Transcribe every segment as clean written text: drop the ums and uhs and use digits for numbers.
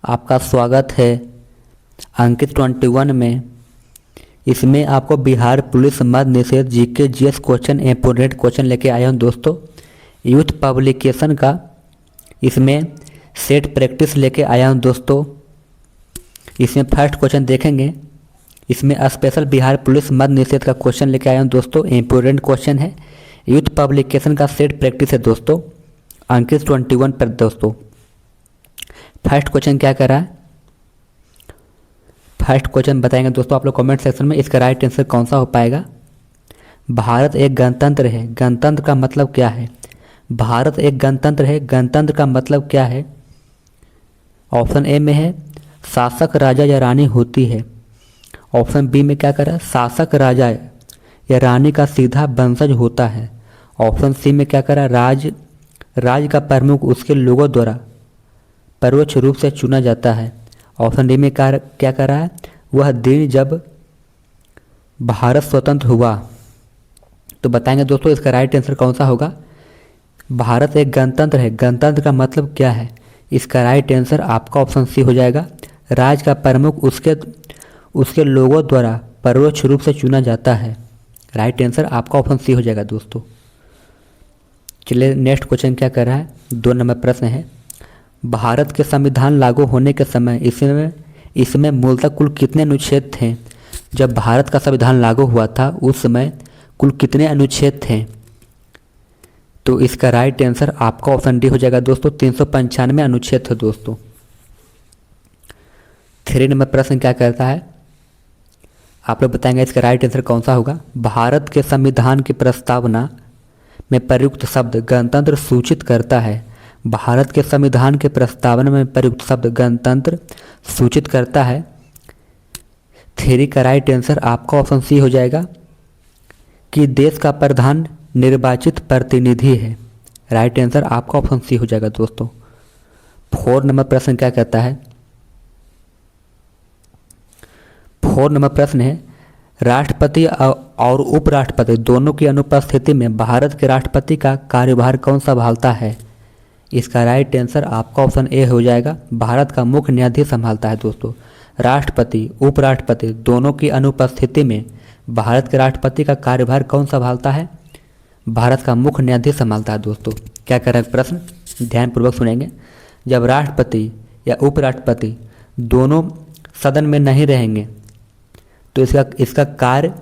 आपका स्वागत है अंकित 21 में। इसमें आपको बिहार पुलिस मद निषेध GK GS question important question लेके आया हूँ दोस्तों, यूथ पब्लिकेशन का। इसमें सेट प्रैक्टिस लेके आया हूँ दोस्तों। इसमें फर्स्ट क्वेश्चन देखेंगे। इसमें स्पेशल बिहार पुलिस मद निषेध का क्वेश्चन लेके आया हूँ दोस्तों, इंपोर्टेंट क्वेश्चन है। यूथ पब्लिकेशन का सेट प्रैक्टिस है दोस्तों, अंकित 21 पर दोस्तों। फर्स्ट क्वेश्चन क्या कर रहा है, फर्स्ट क्वेश्चन बताएंगे दोस्तों आप लोग कमेंट सेक्शन में। इसका राइट आंसर कौन सा हो पाएगा। भारत एक गणतंत्र है, गणतंत्र का मतलब क्या है। भारत एक गणतंत्र है, गणतंत्र का मतलब क्या है। ऑप्शन ए में है शासक राजा या रानी होती है। ऑप्शन बी में क्या कर रहा है, शासक राजा या रानी का सीधा वंशज होता है। ऑप्शन सी में क्या कर रहा है, राज का प्रमुख उसके लोगों द्वारा परोक्ष रूप से चुना जाता है। ऑप्शन डी में क्या कर रहा है, वह दिन जब भारत स्वतंत्र हुआ। तो बताएंगे दोस्तों इसका राइट आंसर कौन सा होगा। भारत एक गणतंत्र है, गणतंत्र का मतलब क्या है। इसका राइट आंसर आपका ऑप्शन सी हो जाएगा, राज का प्रमुख उसके लोगों द्वारा परोक्ष रूप से चुना जाता है। राइट आंसर आपका ऑप्शन सी हो जाएगा दोस्तों। चलिए नेक्स्ट क्वेश्चन क्या कर रहा है, 2 नंबर प्रश्न है। भारत के संविधान लागू होने के समय इसमें मूलतः कुल कितने अनुच्छेद थे। जब भारत का संविधान लागू हुआ था उस समय कुल कितने अनुच्छेद थे। तो इसका राइट आंसर आपका ऑप्शन डी हो जाएगा दोस्तों, 395 अनुच्छेद थे दोस्तों। 3 नंबर प्रश्न क्या करता है, आप लोग बताएंगे इसका राइट आंसर कौन सा होगा। भारत के संविधान की प्रस्तावना में प्रयुक्त शब्द गणतंत्र सूचित करता है। भारत के संविधान के प्रस्तावना में प्रयुक्त शब्द गणतंत्र सूचित करता है। 3 का राइट आंसर आपका ऑप्शन सी हो जाएगा कि देश का प्रधान निर्वाचित प्रतिनिधि है। राइट आंसर आपका ऑप्शन सी हो जाएगा दोस्तों। 4 नंबर प्रश्न क्या कहता है, 4 नंबर प्रश्न है राष्ट्रपति और उपराष्ट्रपति दोनों की अनुपस्थिति में भारत के राष्ट्रपति का कार्यभार कौन संभालता है। इसका राइट आंसर आपका ऑप्शन ए हो जाएगा, भारत का मुख्य न्यायाधीश संभालता है दोस्तों। राष्ट्रपति उपराष्ट्रपति दोनों की अनुपस्थिति में भारत के राष्ट्रपति का कार्यभार कौन संभालता है, भारत का मुख्य न्यायाधीश संभालता है दोस्तों। क्या कर रहा है प्रश्न, ध्यानपूर्वक सुनेंगे। जब राष्ट्रपति या उपराष्ट्रपति दोनों सदन में नहीं रहेंगे तो इसका कार्य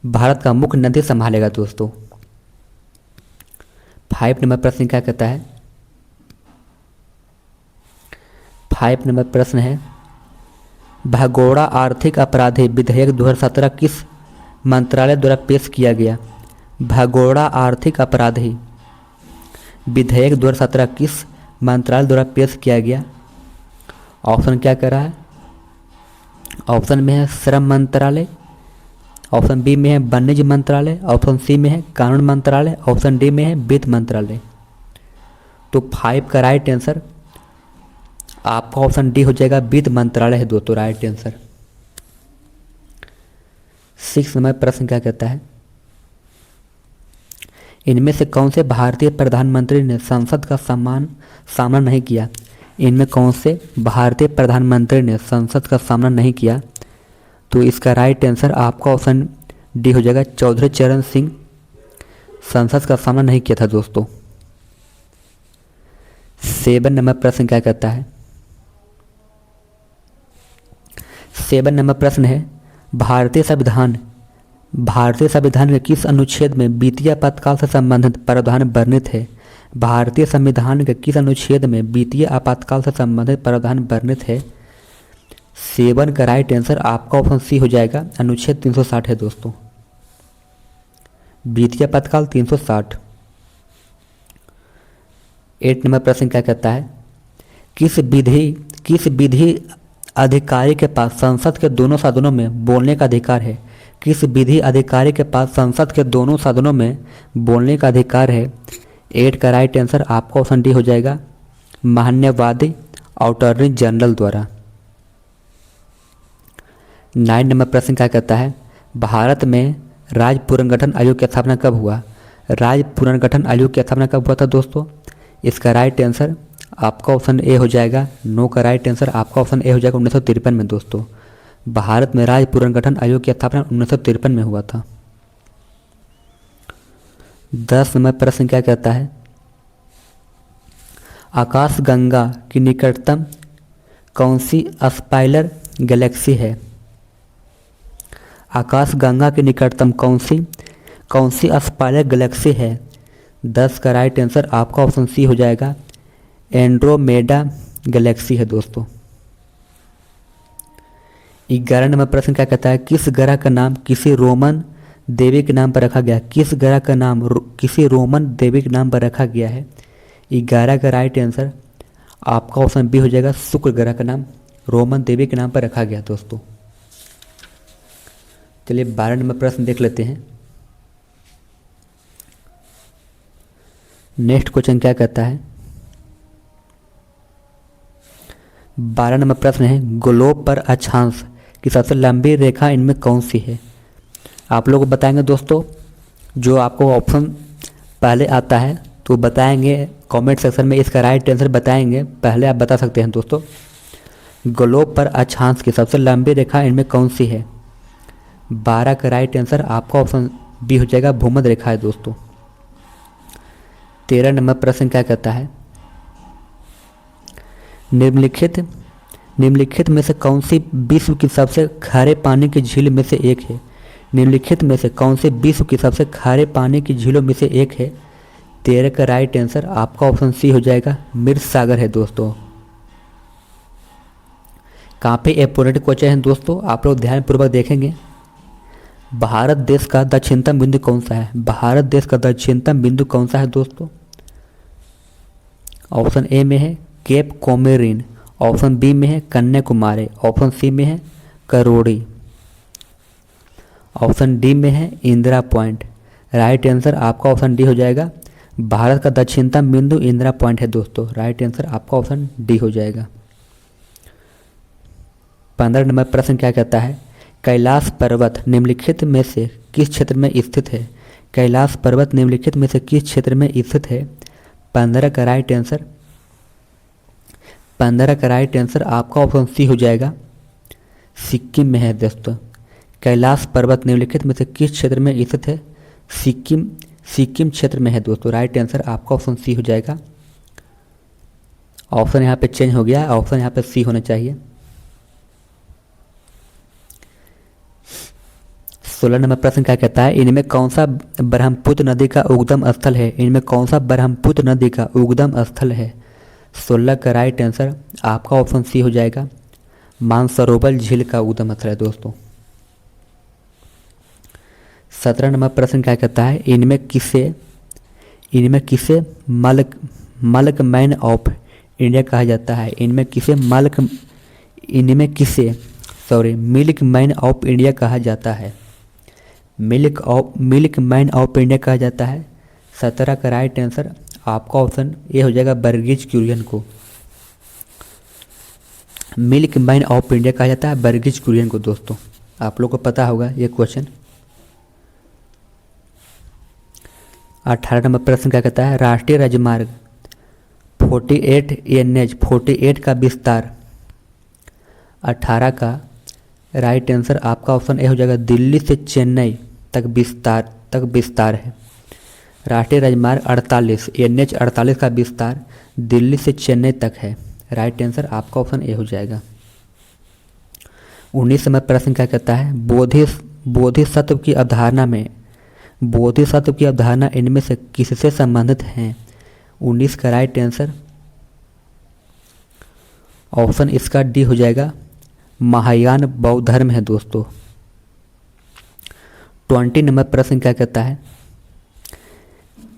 भारत का मुख्य न्यायाधीश संभालेगा दोस्तों। 5 नंबर प्रश्न क्या कहता है, 5 नंबर प्रश्न है भगोड़ा आर्थिक अपराधी विधेयक 2017 किस मंत्रालय द्वारा पेश किया गया। भगोड़ा आर्थिक अपराधी विधेयक 2017 किस मंत्रालय द्वारा पेश किया गया। ऑप्शन क्या कर रहा है, ऑप्शन में है श्रम मंत्रालय, ऑप्शन बी में है वाणिज्य मंत्रालय, ऑप्शन सी में है कानून मंत्रालय, ऑप्शन डी में है वित्त मंत्रालय। तो 5 का राइट आंसर आपका ऑप्शन डी हो जाएगा, वित्त मंत्रालय है दोस्तों राइट आंसर। 6 नंबर प्रश्न क्या कहता है, इनमें से कौन से भारतीय प्रधानमंत्री ने संसद का सामना नहीं किया। इनमें कौन से भारतीय प्रधानमंत्री ने संसद का सामना नहीं किया। तो इसका राइट आंसर आपका ऑप्शन डी हो जाएगा, चौधरी चरण सिंह संसद का सामना नहीं किया था दोस्तों। 7 नंबर प्रश्न क्या कहता है, 7 नंबर प्रश्न है भारतीय संविधान के किस अनुच्छेद में वित्तीय आपातकाल से संबंधित प्रावधान वर्णित है। भारतीय संविधान के किस अनुच्छेद में वित्तीय आपातकाल से संबंधित प्रावधान वर्णित है। 7 का राइट आंसर आपका ऑप्शन सी हो जाएगा, अनुच्छेद 360 है दोस्तों, वित्तीय आपातकाल 360। 8 नंबर प्रश्न क्या कहता है, किस विधि अधिकारी के पास संसद के दोनों सदनों में बोलने का अधिकार है। किस विधि अधिकारी के पास संसद के दोनों सदनों में बोलने का अधिकार है। 8 का राइट आंसर आपका ऑप्शन डी हो जाएगा, मान्यवादी अटॉर्नी जनरल द्वारा। 9 नंबर प्रश्न क्या कहता है, भारत में राज्य पुनर्गठन आयोग की स्थापना कब हुआ। राज्य पुनर्गठन आयोग की स्थापना कब हुआ था दोस्तों। इसका राइट आंसर आपका ऑप्शन ए हो जाएगा। नो का राइट आंसर आपका ऑप्शन ए हो जाएगा 1953 में दोस्तों। भारत में राज्य पुनर्गठन आयोग की स्थापना 1953 में हुआ था। 10 नंबर प्रश्न क्या कहता है? आकाशगंगा की निकटतम कौन सी स्पाइरल गैलेक्सी है? आकाशगंगा के निकटतम कौन सी स्पाइरल गैलेक्सी है? 10 का राइट आंसर आपका ऑप्शन सी हो जाएगा। एंड्रोमेडा गैलेक्सी है दोस्तों। 11 नंबर प्रश्न क्या कहता है? किस ग्रह का नाम किसी रोमन देवी के नाम पर रखा गया? किस ग्रह का नाम किसी रोमन देवी के नाम पर रखा गया है? 11 का राइट आंसर आपका ऑप्शन बी हो जाएगा। शुक्र ग्रह का नाम रोमन देवी के नाम पर रखा गया दोस्तों। चलिए 12 नंबर प्रश्न देख लेते हैं। नेक्स्ट क्वेश्चन क्या कहता है? 12 नंबर प्रश्न है, ग्लोब पर अक्षांश की सबसे लंबी रेखा इनमें कौन सी है? आप लोग बताएंगे दोस्तों। जो आपको ऑप्शन पहले आता है तो बताएंगे कमेंट सेक्शन में, इसका राइट आंसर बताएंगे। पहले आप बता सकते हैं दोस्तों। ग्लोब पर अक्षांश की सबसे लंबी रेखा इनमें कौन सी है? 12 का राइट आंसर आपका ऑप्शन बी हो जाएगा। भूमध्य रेखा है दोस्तों। 13 नंबर प्रश्न क्या कहता है? निम्नलिखित में से कौन सी विश्व की सबसे खारे पानी की झील में से एक है? निम्नलिखित में से कौन से विश्व की सबसे खारे पानी की झीलों में से एक है? 13 का राइट आंसर आपका ऑप्शन सी हो जाएगा। मिर्च सागर है दोस्तों। काफ़ी इंपोर्टेंट क्वेश्चन है दोस्तों, आप लोग ध्यानपूर्वक देखेंगे। भारत देश का दक्षिणतम बिंदु कौन सा है? भारत देश का दक्षिणतम बिंदु कौन सा है दोस्तों? ऑप्शन ए में है केप कोमेरिन, ऑप्शन बी में है कन्याकुमारी, ऑप्शन सी में है करोड़ी, ऑप्शन डी में है इंदिरा पॉइंट। राइट आंसर आपका ऑप्शन डी हो जाएगा। भारत का दक्षिणतम बिंदु इंदिरा पॉइंट है दोस्तों। राइट आंसर आपका ऑप्शन डी हो जाएगा। 15 नंबर प्रश्न क्या कहता है? कैलाश पर्वत निम्नलिखित में से किस क्षेत्र में स्थित है? कैलाश पर्वत निम्नलिखित में से किस क्षेत्र में स्थित है? 15 का राइट आंसर आपका ऑप्शन सी हो जाएगा। सिक्किम में है दोस्तों। कैलाश पर्वत निम्नलिखित में से किस क्षेत्र में स्थित है? सिक्किम क्षेत्र में है दोस्तों। राइट आंसर आपका ऑप्शन सी हो जाएगा। ऑप्शन यहाँ पे चेंज हो गया है, ऑप्शन यहाँ पे सी होना चाहिए। 16 नंबर प्रश्न क्या कहता है? इनमें कौन सा ब्रह्मपुत्र नदी का उद्गम स्थल है? इनमें कौन सा ब्रह्मपुत्र नदी का उद्गम स्थल है? 16 का राइट आंसर आपका ऑप्शन सी हो जाएगा। मानसरोवर झील का उद्गम स्थल है दोस्तों। 17 नंबर प्रश्न क्या कहता है? इनमें किसे मलक मैन ऑफ इंडिया कहा जाता है? मिल्क मैन ऑफ इंडिया कहा जाता है। मिल्क मैन ऑफ इंडिया कहा जाता है। 17 का राइट आंसर आपका ऑप्शन ए हो जाएगा। वर्गीज कुरियन को मिल्क मैन ऑफ इंडिया कहा जाता है, वर्गीज कुरियन को दोस्तों। आप लोग को पता होगा ये क्वेश्चन। 18 नंबर प्रश्न क्या कहता है? राष्ट्रीय राजमार्ग 48 NH 48 का विस्तार 18 का राइट आंसर आपका ऑप्शन ए हो जाएगा। दिल्ली से चेन्नई तक विस्तार है। राष्ट्रीय राजमार्ग 48 NH 48 का विस्तार दिल्ली से चेन्नई तक है। राइट आंसर आपका ऑप्शन ए हो जाएगा। 19 नंबर प्रश्न क्या कहता है? बोधिसत्व की अवधारणा इनमें से किससे संबंधित है? 19 का राइट आंसर ऑप्शन इसका डी हो जाएगा। महायान बौद्ध धर्म है दोस्तों। 20 नंबर प्रश्न क्या कहता है?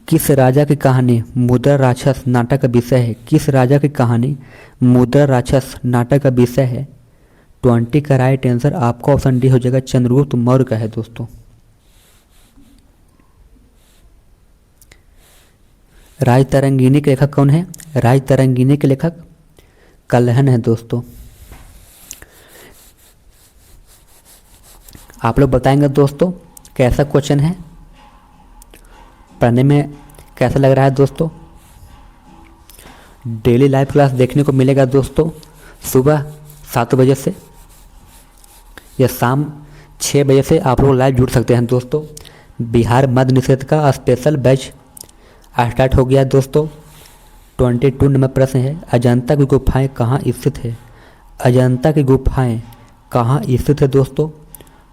किस राजा की कहानी मुद्रा राक्षस नाटक का विषय है? किस राजा की कहानी मुद्रा राक्षस नाटक का विषय है? 20 का राइट आंसर आपका ऑप्शन डी हो जाएगा। चंद्रगुप्त मौर्य का है दोस्तों। राजतरंगिणी के लेखक कौन है? राजतरंगिणी के लेखक कल्हण है दोस्तों। आप लोग बताएंगे दोस्तों कैसा क्वेश्चन है, पढ़ने में कैसा लग रहा है दोस्तों? डेली लाइव क्लास देखने को मिलेगा दोस्तों सुबह 7 बजे से या शाम 6 बजे से आप लोग लाइव जुड़ सकते हैं दोस्तों। बिहार मद्य निषेध का स्पेशल बैच स्टार्ट हो गया दोस्तों। 22 नंबर प्रश्न है, अजंता की गुफाएं कहाँ स्थित है? अजंता की गुफाएं कहाँ स्थित है दोस्तों?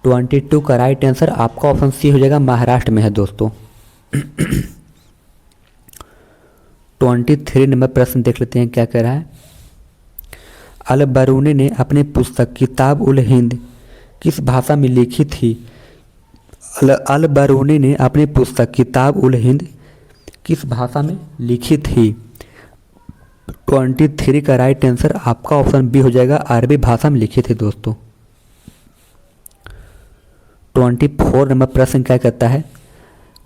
22 का राइट आंसर आपका ऑप्शन सी हो जाएगा, महाराष्ट्र में है दोस्तों। 23 नंबर प्रश्न देख लेते हैं क्या कह रहा है। अल बरूनी ने अपनी पुस्तक किताब उल हिंद किस भाषा में लिखी थी? अल बरूनी ने अपनी पुस्तक किताब उल हिंद किस भाषा में लिखी थी? 23 का राइट आंसर आपका ऑप्शन बी हो जाएगा, अरबी भाषा में लिखी थी दोस्तों। 24 नंबर प्रश्न क्या कहता है,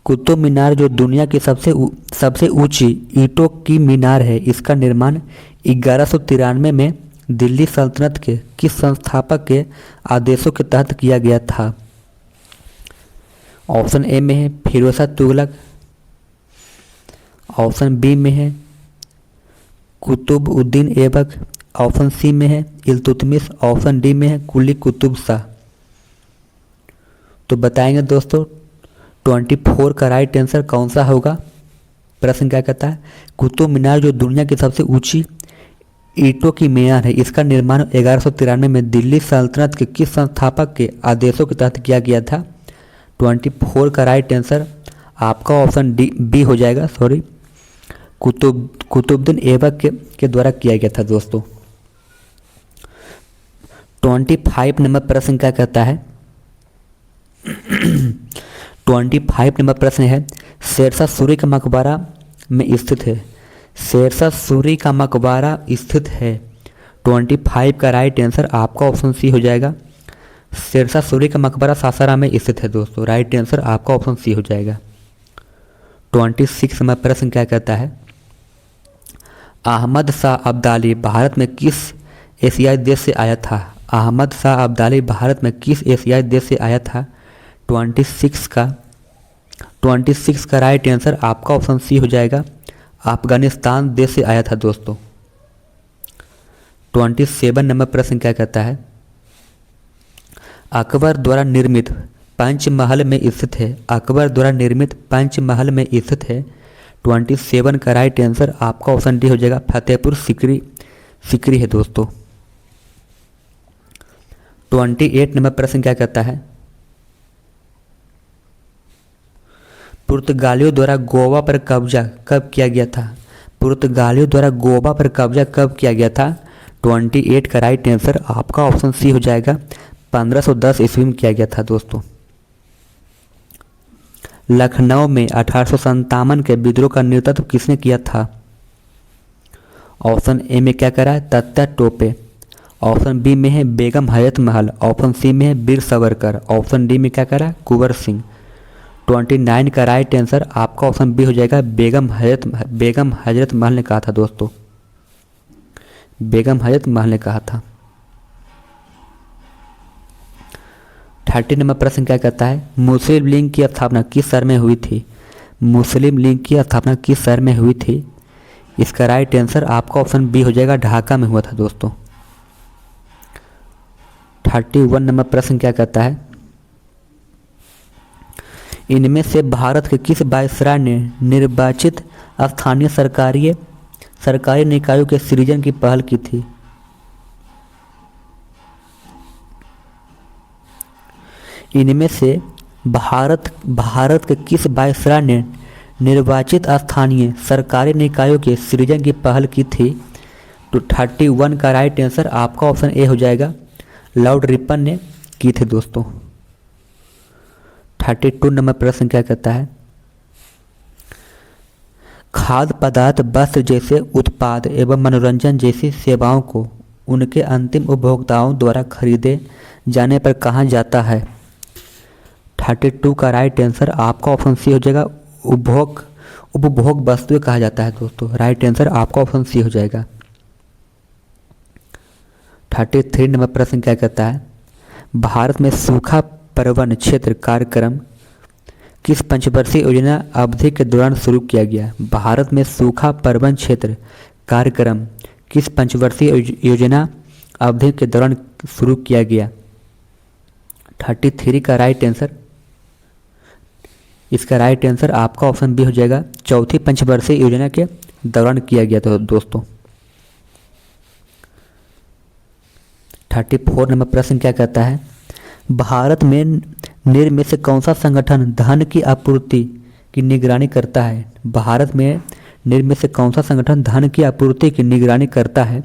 कुतुब मीनार जो दुनिया की सबसे ऊंची ईंटों की मीनार है, इसका निर्माण 1193 में दिल्ली सल्तनत के किस संस्थापक के आदेशों के तहत किया गया था? ऑप्शन ए में है फिरोज तुगलक, ऑप्शन बी में है कुतुबउद्दीन ऐबक, ऑप्शन सी में है इल्तुतमिश, ऑप्शन डी में है कुली कुतुब शाह। तो बताएंगे दोस्तों 24 का राइट आंसर कौन सा होगा। प्रश्न क्या कहता है, कुतुब मीनार जो दुनिया की सबसे ऊंची ईंटों की मीनार है, इसका निर्माण 1193 में दिल्ली सल्तनत के किस संस्थापक के आदेशों के तहत किया गया था? 24 का राइट आंसर आपका ऑप्शन डी बी हो जाएगा, सॉरी कुतुबुद्दीन ऐबक के द्वारा किया गया था दोस्तों। 25 नंबर प्रश्न क्या कहता है, 25 नंबर प्रश्न है, शेरशाह सूरी का मकबरा में स्थित है। शेरशाह सूरी का मकबरा स्थित है। 25 का राइट आंसर आपका ऑप्शन सी हो जाएगा, शेरशाह सूरी का मकबरा सासाराम में स्थित है दोस्तों। राइट आंसर आपका ऑप्शन सी हो जाएगा। 26 नंबर प्रश्न क्या कहता है, अहमद शाह अब्दाली भारत में किस एशियाई देश से आया था? अहमद शाह अब्दाली भारत में किस एशियाई देश से आया था? 26 का राइट आंसर आपका ऑप्शन सी हो जाएगा, अफगानिस्तान देश से आया था दोस्तों। 27 नंबर प्रश्न क्या कहता है, अकबर द्वारा निर्मित पंचमहल में स्थित है। अकबर द्वारा निर्मित पंचमहल में स्थित है। 27 का राइट आंसर आपका ऑप्शन डी हो जाएगा, फतेहपुर सिकरी है दोस्तों। 28 नंबर प्रश्न क्या कहता है, पुर्तगालियों द्वारा गोवा पर कब्जा कब किया गया था? पुर्तगालियों द्वारा गोवा पर कब्जा कब किया गया था? 28 का राइट आंसर आपका ऑप्शन सी हो जाएगा, 1510 ईस्वी में किया गया था दोस्तों। लखनऊ में 1857 के विद्रोह का नेतृत्व किसने किया था? ऑप्शन ए में क्या करा है, तत्या टोपे, ऑप्शन बी में है बेगम हयात महल, ऑप्शन सी में है वीर सावरकर, ऑप्शन डी में क्या करा कुंवर सिंह। 29 का राइट आंसर आपका ऑप्शन बी हो जाएगा, बेगम हजरत महल ने कहा था दोस्तों। बेगम हजरत महल ने कहा था। 30 नंबर प्रश्न क्या कहता है, मुस्लिम लीग की स्थापना किस शहर में हुई थी? मुस्लिम लीग की स्थापना किस शहर में हुई थी? इसका राइट आंसर आपका ऑप्शन बी हो जाएगा, ढाका में हुआ था दोस्तों। 31 नंबर प्रश्न क्या कहता है, इनमें से भारत के किस वायसराय ने निर्वाचित स्थानीय सरकारी निकायों के सृजन की पहल की थी? इनमें से भारत के किस वायसराय ने निर्वाचित स्थानीय सरकारी निकायों के सृजन की पहल की थी? तो 31 का राइट आंसर आपका ऑप्शन ए हो जाएगा, लॉर्ड रिपन ने की थी दोस्तों। 32 नंबर प्रश्न क्या कहता है, खाद्य पदार्थ, वस्त्र जैसे उत्पाद एवं मनोरंजन जैसी सेवाओं को उनके अंतिम उपभोक्ताओं द्वारा खरीदे जाने पर कहा जाता है? 32 का राइट आंसर आपका ऑप्शन सी हो जाएगा, उपभोग वस्तुएं कहा जाता है दोस्तों। राइट आंसर आपका ऑप्शन सी हो जाएगा। 33 नंबर प्रश्न क्या कहता है, भारत में सूखा प्रबंधन क्षेत्र कार्यक्रम किस पंचवर्षीय योजना अवधि के दौरान शुरू किया गया? भारत में सूखा प्रबंधन क्षेत्र कार्यक्रम किस पंचवर्षीय योजना अवधि के दौरान शुरू किया गया? 33 का राइट आंसर, इसका राइट आंसर आपका ऑप्शन बी हो जाएगा, चौथी पंचवर्षीय योजना के दौरान किया गया था दोस्तों। 34 नंबर प्रश्न क्या कहता है? भारत में निम्न में से कौन सा संगठन धन की आपूर्ति की निगरानी करता है? भारत में निम्न में से कौन सा संगठन धन की आपूर्ति की निगरानी करता है?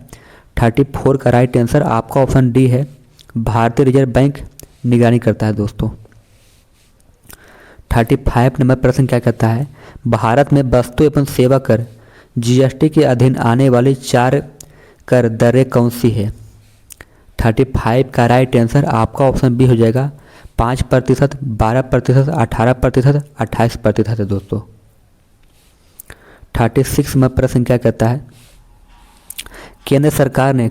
34 का राइट आंसर आपका ऑप्शन डी है, भारतीय रिजर्व बैंक निगरानी करता है दोस्तों। 35 नंबर प्रश्न क्या कहता है? भारत में वस्तु एवं सेवा कर जीएसटी के अधीन आने वाली 4 कर दरें कौन सी है? 35 का राइट आंसर आपका ऑप्शन बी हो जाएगा, 5%, 12%, 18%, 28% है दोस्तों। 36 में प्रश्न क्या कहता है? केंद्र सरकार ने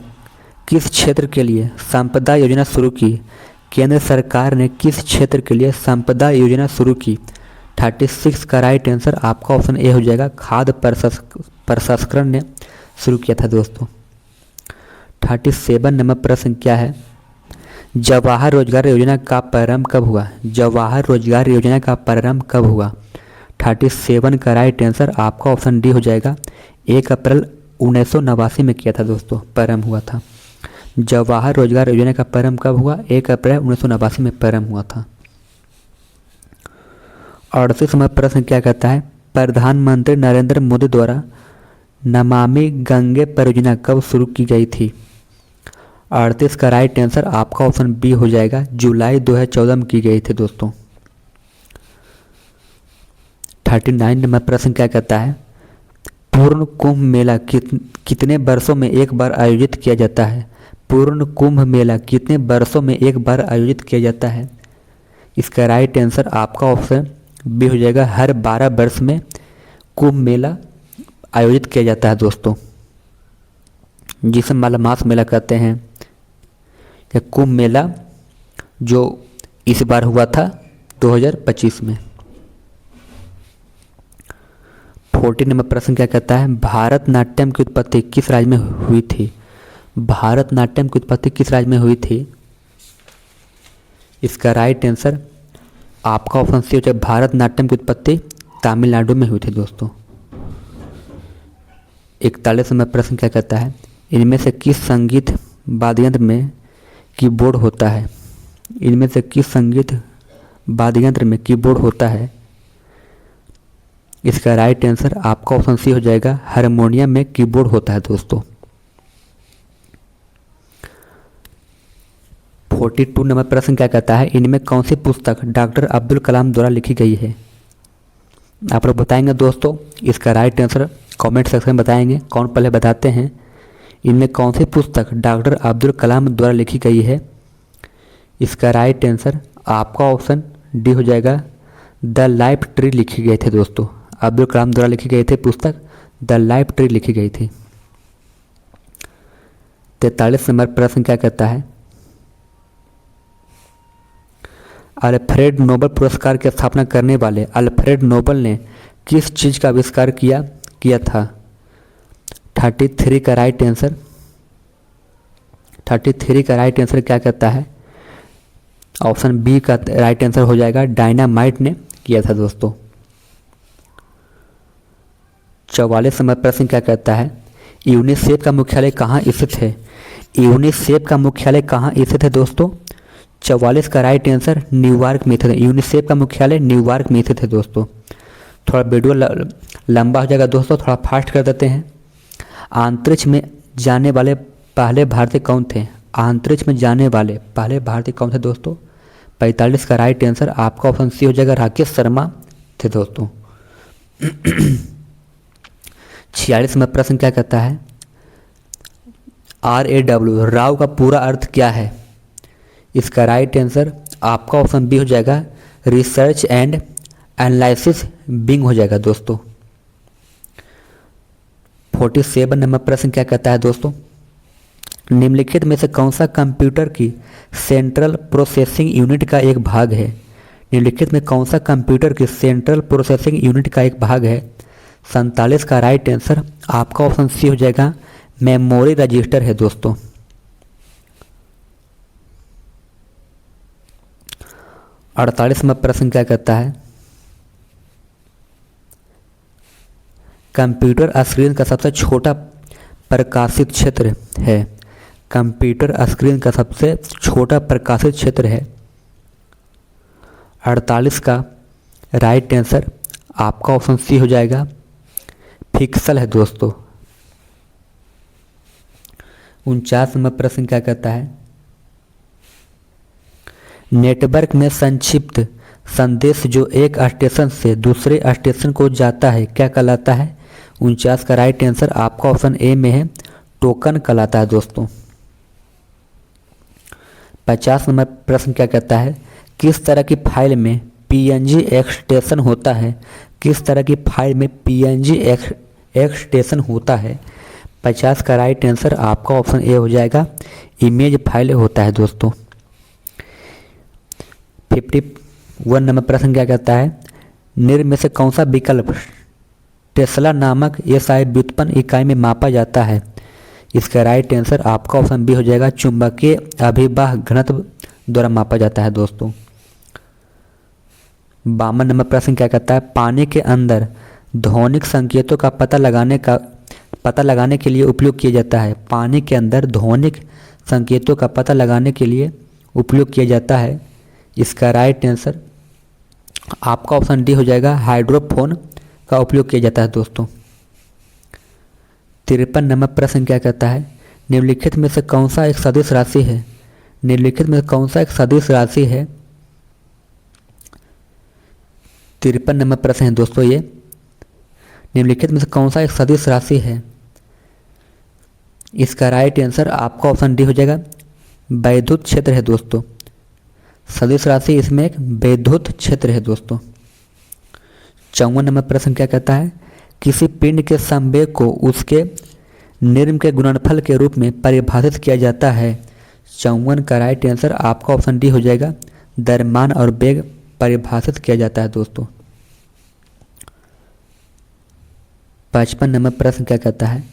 किस क्षेत्र के लिए संपदा योजना शुरू की? केंद्र सरकार ने किस क्षेत्र के लिए संपदा योजना शुरू की? 36 का राइट आंसर आपका ऑप्शन ए हो जाएगा, खाद्य प्रसंस्करण ने शुरू किया था दोस्तों। 37 नंबर प्रश्न क्या है? जवाहर रोजगार योजना का प्रारंभ कब हुआ? जवाहर रोजगार योजना का प्रारंभ कब हुआ? 37 का राइट आंसर आपका ऑप्शन डी हो जाएगा, 1 अप्रैल 1989 में किया था दोस्तों, प्रारंभ हुआ था। जवाहर रोजगार योजना का प्रारंभ कब हुआ? 1 अप्रैल 1989 में प्रारंभ हुआ था। 38 नंबर प्रश्न क्या कहता है? प्रधानमंत्री नरेंद्र मोदी द्वारा नमामि गंगे परियोजना कब शुरू की गई थी? 38 का राइट आंसर आपका ऑप्शन बी हो जाएगा, जुलाई 2014 में की गई थी दोस्तों। 39 नंबर प्रश्न क्या कहता है? पूर्ण कुंभ मेला कितने वर्षों में एक बार आयोजित किया जाता है? पूर्ण कुंभ मेला कितने वर्षों में एक बार आयोजित किया जाता है? इसका राइट आंसर आपका ऑप्शन बी हो जाएगा, हर 12 वर्ष में कुंभ मेला आयोजित किया जाता है दोस्तों, जिसे मालमास मेला कहते हैं। यह कुंभ मेला जो इस बार हुआ था 2025 में। 40 नंबर प्रश्न क्या कहता है? भारतनाट्यम की उत्पत्ति किस राज्य में हुई थी? भारतनाट्यम की उत्पत्ति किस राज्य में हुई थी? इसका राइट आंसर आपका ऑप्शन सी हो जाए, भारतनाट्यम की उत्पत्ति तमिलनाडु में हुई थी दोस्तों। 41 नंबर प्रश्न क्या कहता है? इनमें से किस संगीत वाद्ययंत्र में कीबोर्ड होता है? इनमें से किस संगीत वाद्ययंत्र में कीबोर्ड होता है? इसका राइट आंसर आपका ऑप्शन सी हो जाएगा, हारमोनियम में कीबोर्ड होता है दोस्तों। 42 नंबर प्रश्न क्या कहता है? इनमें कौन सी पुस्तक डॉक्टर अब्दुल कलाम द्वारा लिखी गई है? आप लोग बताएंगे दोस्तों, इसका राइट आंसर कमेंट सेक्शन में बताएंगे। कौन पहले बताते हैं? इनमें कौन सी पुस्तक डॉक्टर अब्दुल कलाम द्वारा लिखी गई है? इसका राइट आंसर आपका ऑप्शन डी हो जाएगा, द लाइफ ट्री लिखी गई थी दोस्तों। अब्दुल कलाम द्वारा लिखी गई थी पुस्तक द लाइफ ट्री लिखी गई थी। 43 नंबर प्रश्न क्या कहता है? अल्फ्रेड नोबेल पुरस्कार की स्थापना करने वाले अल्फ्रेड नोबेल ने किस चीज़ का आविष्कार किया था? 33 का राइट आंसर 33 का राइट आंसर क्या कहता है? ऑप्शन बी का राइट आंसर हो जाएगा, डायनामाइट ने किया था दोस्तों। 44 नंबर प्रश्न क्या कहता है? यूनिसेफ का मुख्यालय कहाँ स्थित है? यूनिसेफ का मुख्यालय कहाँ स्थित है दोस्तों? 44 का राइट आंसर न्यूयॉर्क में स्थित है। यूनिसेफ का मुख्यालय न्यूयॉर्क में स्थित है दोस्तों। थोड़ा वीडियो लंबा हो जाएगा दोस्तों, थोड़ा फास्ट कर देते हैं। अंतरिक्ष में जाने वाले पहले भारतीय कौन थे? अंतरिक्ष में जाने वाले पहले भारतीय कौन थे दोस्तों? 45 का राइट आंसर आपका ऑप्शन सी हो जाएगा, राकेश शर्मा थे दोस्तों। 46 में प्रश्न क्या कहता है? RAW राव का पूरा अर्थ क्या है? इसका राइट आंसर आपका ऑप्शन बी हो जाएगा, रिसर्च एंड एनालिसिस विंग हो जाएगा दोस्तों। 47 नंबर प्रश्न क्या कहता है दोस्तों? निम्नलिखित में से कौन सा कंप्यूटर की सेंट्रल प्रोसेसिंग यूनिट का एक भाग है? निम्नलिखित में कौन सा कंप्यूटर की सेंट्रल प्रोसेसिंग यूनिट का एक भाग है? 47 का राइट आंसर आपका ऑप्शन सी हो जाएगा, मेमोरी रजिस्टर है दोस्तों। 48वां प्रश्न क्या कहता है, कंप्यूटर स्क्रीन का सबसे छोटा प्रकाशित क्षेत्र है। कंप्यूटर स्क्रीन का सबसे छोटा प्रकाशित क्षेत्र है। 48 का राइट आंसर आपका ऑप्शन सी हो जाएगा, पिक्सल है दोस्तों। 49वां प्रश्न क्या कहता है, नेटवर्क में संक्षिप्त संदेश जो एक स्टेशन से दूसरे स्टेशन को जाता है क्या कहलाता है। 49 का राइट आंसर आपका ऑप्शन ए में है, टोकन कहलाता है दोस्तों। 50वां प्रश्न क्या कहता है, किस तरह की फाइल में पीएनजी एक्सटेंशन होता है। किस तरह की फाइल में पीएनजी एक्सटेंशन होता है। 50 का राइट आंसर आपका ऑप्शन ए हो जाएगा, इमेज फाइल होता है दोस्तों। 51वां प्रश्न क्या कहता है, निम्न में से कौन सा विकल्प टेस्ला नामक एसआई व्युत्पन्न इकाई में मापा जाता है। इसका राइट आंसर आपका ऑप्शन बी हो जाएगा, चुंबकीय अभिवाह घनत्व द्वारा मापा जाता है दोस्तों। 52वां प्रश्न क्या कहता है, पानी के अंदर ध्वनिक संकेतों का पता लगाने के लिए उपयोग किया जाता है। पानी के अंदर ध्वनिक संकेतों का पता लगाने के लिए उपयोग किया जाता है। इसका राइट आंसर आपका ऑप्शन डी हो जाएगा, हाइड्रोफोन का उपयोग किया जाता है दोस्तों। 53वां प्रश्न क्या कहता है, निम्नलिखित में से कौन सा एक सदिश राशि है। निम्नलिखित में कौन सा एक सदिश राशि है। 53वां प्रश्न है दोस्तों ये, निम्नलिखित में से कौन सा एक सदिश राशि है। इसका राइट आंसर आपका ऑप्शन डी हो जाएगा, वैद्युत क्षेत्र है दोस्तों। सदिश राशि इसमें एक वैद्युत क्षेत्र है दोस्तों। 54वां प्रश्न क्या कहता है, किसी पिंड के संवेग को उसके निर्म के गुणनफल के रूप में परिभाषित किया जाता है। 54 का राइट आंसर आपका ऑप्शन डी हो जाएगा, द्रव्यमान और वेग परिभाषित किया जाता है दोस्तों। 55वां प्रश्न क्या कहता है,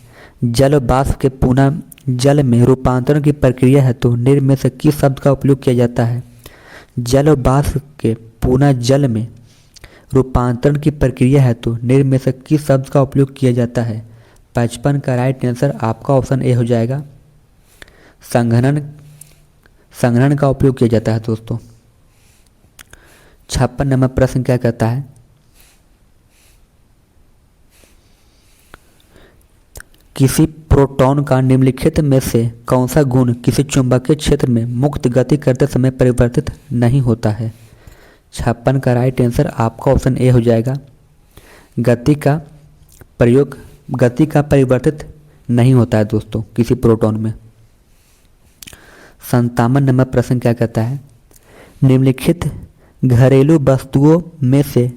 जल वाष्प के पुनः जल में रूपांतरण की प्रक्रिया है तो निम्न में से किस शब्द का उपयोग किया जाता है। जल वाष्प के पुनः जल में रूपांतरण की प्रक्रिया है तो निम्न में से किस शब्द का उपयोग किया जाता है। 55 का राइट आंसर आपका ऑप्शन ए हो जाएगा, संघनन का उपयोग किया जाता है दोस्तों। 56वां प्रश्न क्या कहता है, किसी प्रोटॉन का निम्नलिखित में से कौन सा गुण किसी चुंबकीय क्षेत्र में मुक्त गति करते समय परिवर्तित नहीं होता है। 56 का राइट आंसर आपका ऑप्शन ए हो जाएगा, गति का परिवर्तित नहीं होता है दोस्तों किसी प्रोटॉन में। 57वां प्रश्न क्या कहता है, निम्नलिखित घरेलू वस्तुओं में से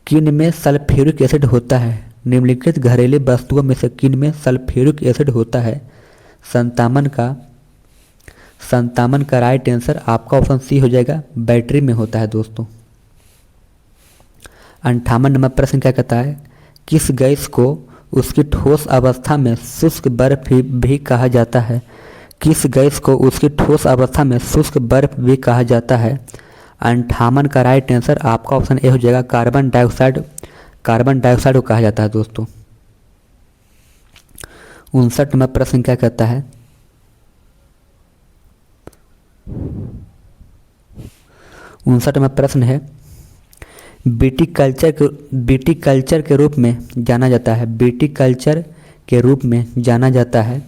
किन में सल्फ्यूरिक एसिड होता है। निम्नलिखित घरेलू वस्तुओं में से किन में सल्फ्यूरिक एसिड होता है। 57 का राइट आंसर आपका ऑप्शन सी हो जाएगा, बैटरी में होता है दोस्तों। 58वां प्रश्न क्या कहता है, किस गैस को उसकी ठोस अवस्था में शुष्क बर्फ भी कहा जाता है। किस गैस को उसकी ठोस अवस्था में शुष्क बर्फ भी कहा जाता है। 58 का राइट आंसर आपका ऑप्शन ए हो जाएगा, कार्बन डाइऑक्साइड को कहा जाता है दोस्तों। 59वां प्रश्न क्या कहता है, 59वां प्रश्न है, विटीकल्चर के रूप में जाना जाता है। विटीकल्चर के रूप में जाना जाता है।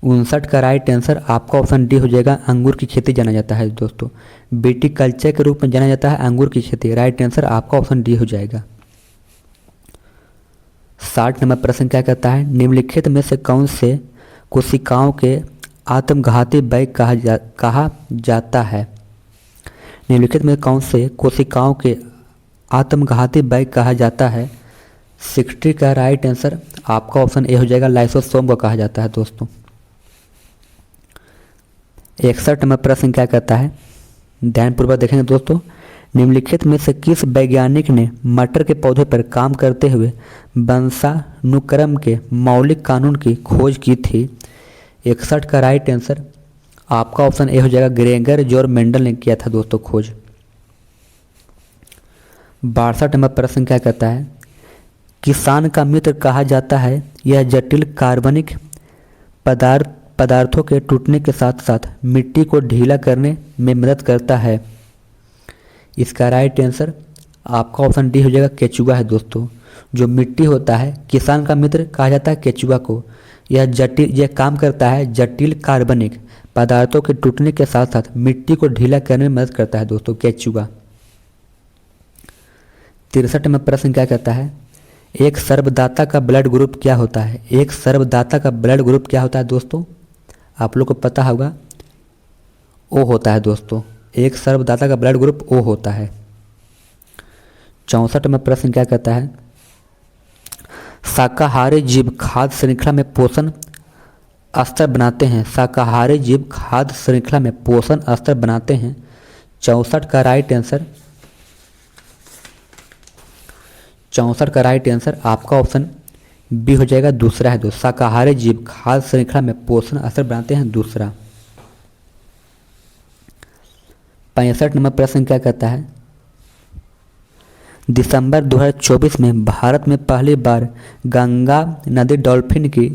59 का राइट आंसर आपका ऑप्शन डी हो जाएगा, अंगूर की खेती जाना जाता है दोस्तों। विटीकल्चर के रूप में जाना जाता है अंगूर की खेती। राइट आंसर आपका ऑप्शन डी हो जाएगा। 60वां प्रश्न क्या कहता है, निम्नलिखित में से कौन से कोशिकाओं के आत्मघाती बैग कहा जाता है। निम्नलिखित में कौन से कोशिकाओं के आत्मघाती बैग कहा जाता है। 60 का राइट आंसर आपका ऑप्शन ए हो जाएगा, लाइसोसोम को कहा जाता है दोस्तों। 61वां प्रश्न क्या कहता है, ध्यानपूर्वक देखेंगे दोस्तों, निम्नलिखित में से किस वैज्ञानिक ने मटर के पौधे पर काम करते हुए वंशानुक्रम के मौलिक कानून की खोज की थी? 61 का राइट आंसर आपका ऑप्शन ए हो जाएगा, ग्रेगर जॉर्ज मेंडल ने किया था दोस्तों खोज। 62 नंबर प्रश्न क्या कहता है? किसान का मित्र कहा जाता है, यह जटिल कार्बनिक पदार्थों के टूटने के साथ साथ मिट्टी को ढीला करने में मदद करता है। इसका राइट आंसर आपका ऑप्शन डी हो जाएगा, केचुआ है दोस्तों। जो मिट्टी होता है किसान का मित्र कहा जाता है केचुआ को। यह काम करता है जटिल कार्बनिक पदार्थों के टूटने के साथ साथ मिट्टी को ढीला करने में मदद करता है दोस्तों, केचुआ। 63 में प्रश्न क्या कहता है? एक सर्वदाता का ब्लड ग्रुप क्या होता है? एक सर्वदाता का ब्लड ग्रुप क्या होता है दोस्तों? आप लोग को पता होगा, ओ होता है दोस्तों। एक सर्वदाता का ब्लड ग्रुप ओ होता है। 64 में प्रश्न क्या कहता है? शाकाहारी जीव खाद्य श्रृंखला में पोषण स्तर बनाते हैं। शाकाहारी जीव खाद्य श्रृंखला में पोषण स्तर बनाते हैं। 64 का राइट आंसर 64 का राइट आंसर आपका ऑप्शन बी हो जाएगा, दूसरा है दोस्तों। शाकाहारी जीव खाद्य श्रृंखला में पोषण स्तर बनाते हैं, दूसरा। 65 नंबर प्रश्न क्या कहता है? दिसंबर 2024 में भारत में पहली बार गंगा नदी डॉल्फिन की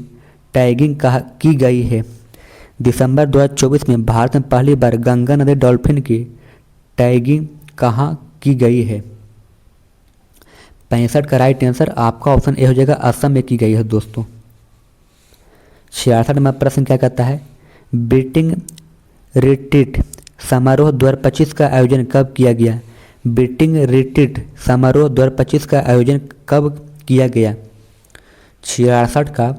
टैगिंग की गई है। दिसंबर 2024 में भारत में पहली बार गंगा नदी डॉल्फिन की टैगिंग कहाँ की गई है? 65 का राइट आंसर आपका ऑप्शन ए हो जाएगा, असम में की गई है दोस्तों। 66 नंबर प्रश्न क्या कहता है? बीटिंग रिट्रीट समारोह 2025 का आयोजन कब किया गया? बीटिंग रिट्रीट समारोह 2025 का आयोजन कब किया गया? 66 का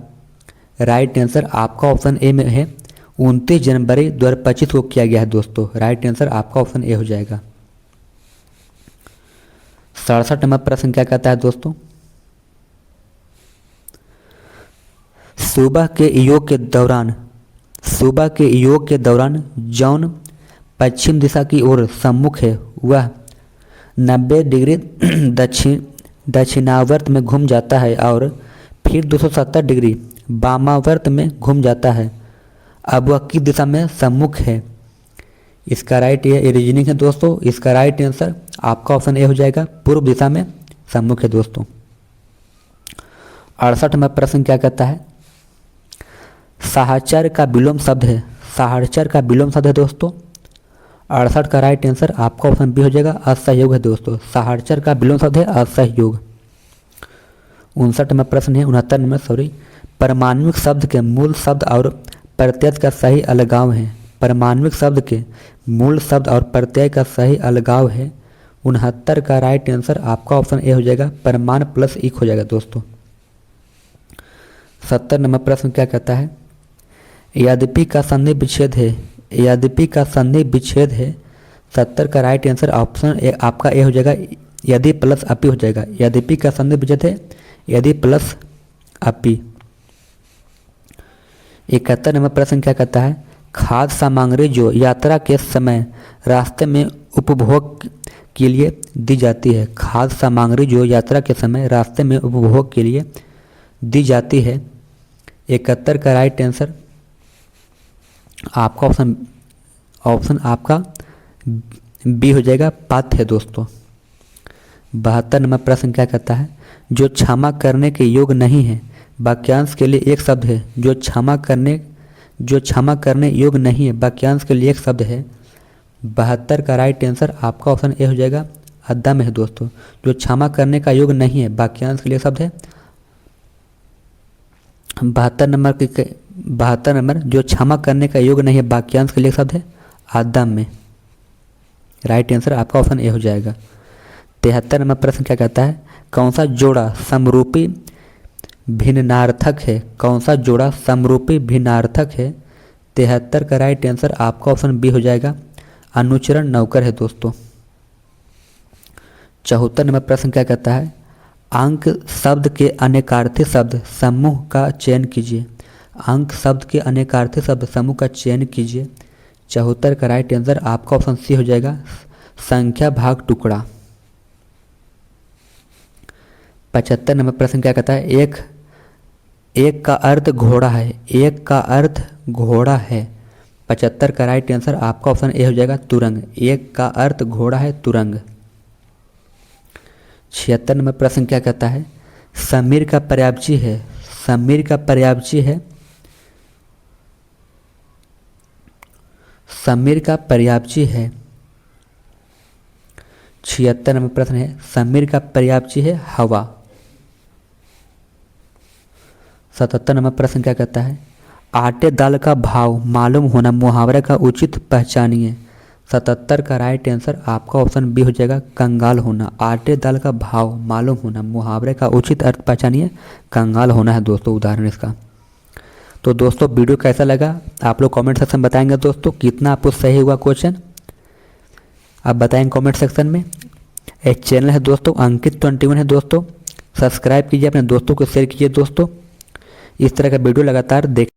राइट आंसर आपका ऑप्शन ए में है, 29 जनवरी 2025 को किया गया है दोस्तों। राइट आंसर आपका ऑप्शन ए हो जाएगा। 67 नंबर प्रश्न क्या कहता है दोस्तों? सुबह के योग के दौरान जौन पश्चिम दिशा की ओर सम्मुख है वह 90 डिग्री दक्षिणावर्त में घूम जाता है और फिर 270 डिग्री वामावर्त में घूम जाता है। अब वह किस दिशा में सम्मुख है? इसका राइट ये रीजनिंग है दोस्तों। इसका राइट आंसर आपका ऑप्शन ए हो जाएगा, पूर्व दिशा में सम्मुख है दोस्तों। 68 में प्रश्न क्या कहता है? साहचर्य का विलोम शब्द है। साहचर्य का विलोम शब्द है दोस्तों। 68 का राइट आंसर आपका ऑप्शन बी हो जाएगा, असहयोग है दोस्तों। साहचर्य का विलोम शब्द है असहयोग। 59 में प्रश्न है 69 नंबर सॉरी, परमाणविक शब्द के मूल शब्द और प्रत्यय का सही अलगाव है। परमाणविक शब्द के मूल शब्द और प्रत्यय का सही अलगाव है। 69 का राइट आंसर आपका ऑप्शन ए हो जाएगा, परमाण प्लस इक हो जाएगा दोस्तों। 70 नंबर प्रश्न क्या कहता है? यद्यपि का संधि विच्छेद है। यद्यपि का संधि विच्छेद है। 70 का राइट आंसर ऑप्शन ए आपका ए हो जाएगा, यदि प्लस अपि हो जाएगा। यद्यपि का संधि विच्छेद है, यदि प्लस अपि। 71 नंबर प्रश्न क्या कहता है? खाद्य सामग्री जो यात्रा के समय रास्ते में उपभोग के लिए दी जाती है। खाद्य सामग्री जो यात्रा के समय रास्ते में उपभोग के लिए दी जाती है। 71 का राइट आंसर आपका ऑप्शन आपका बी हो जाएगा, पाथ्य है दोस्तों। 72 नंबर प्रश्न क्या कहता है? जो क्षमा करने के योग्य नहीं है वाक्यांश के लिए एक शब्द है। जो क्षमा करने योग्य नहीं है वाक्यांश के लिए एक शब्द है। 72 का राइट आंसर आपका ऑप्शन ए हो जाएगा, अदम है दोस्तों। जो क्षमा करने का योग्य नहीं है वाक्यांश के लिए शब्द है 72 नंबर जो क्षमा करने का योग्य नहीं है वाक्यांश के लिए शब्द है आदम में। राइट आंसर आपका ऑप्शन ए हो जाएगा। 73 नंबर प्रश्न क्या कहता है? कौन सा जोड़ा समरूपी भिन्नार्थक है? कौन सा जोड़ा समरूपी भिन्नार्थक है? 73 का राइट आंसर आपका ऑप्शन बी हो जाएगा, अनुचरण नौकर है दोस्तों। 74 नंबर प्रश्न क्या कहता है? अंक शब्द के अनेकार्थी शब्द समूह का चयन कीजिए। अंक शब्द के अनेकार्थी शब्द समूह का चयन कीजिए। 74 का राइट आंसर आपका ऑप्शन सी हो जाएगा, संख्या भाग टुकड़ा। 75 नंबर प्रश्न क्या कहता है, एक का अर्थ घोड़ा है, एक का अर्थ घोड़ा है। 75 का राइट आंसर आपका ऑप्शन ए हो जाएगा तुरंग। एक का अर्थ घोड़ा है तुरंग। 76 नंबर प्रश्न क्या कहता है, समीर का पर्यायवाची है, समीर का पर्यायवाची है, समीर का पर्यायवाची है। 76 नंबर प्रश्न है, समीर का पर्यायवाची है हवा। 77 नंबर प्रश्न क्या कहता है, आटे दाल का भाव मालूम होना मुहावरे का उचित पहचानिए। 77 का राइट आंसर आपका ऑप्शन बी हो जाएगा कंगाल होना। आटे दाल का भाव मालूम होना मुहावरे का उचित अर्थ पहचानिए, कंगाल होना है दोस्तों उदाहरण इसका। तो दोस्तों वीडियो कैसा लगा आप लोग कमेंट सेक्शन में बताएंगे दोस्तों, कितना आपको सही हुआ क्वेश्चन आप बताएंगे कमेंट सेक्शन में। एक चैनल है दोस्तों अंकित 21 है दोस्तों, सब्सक्राइब कीजिए, अपने दोस्तों को शेयर कीजिए दोस्तों। इस तरह का वीडियो लगातार देख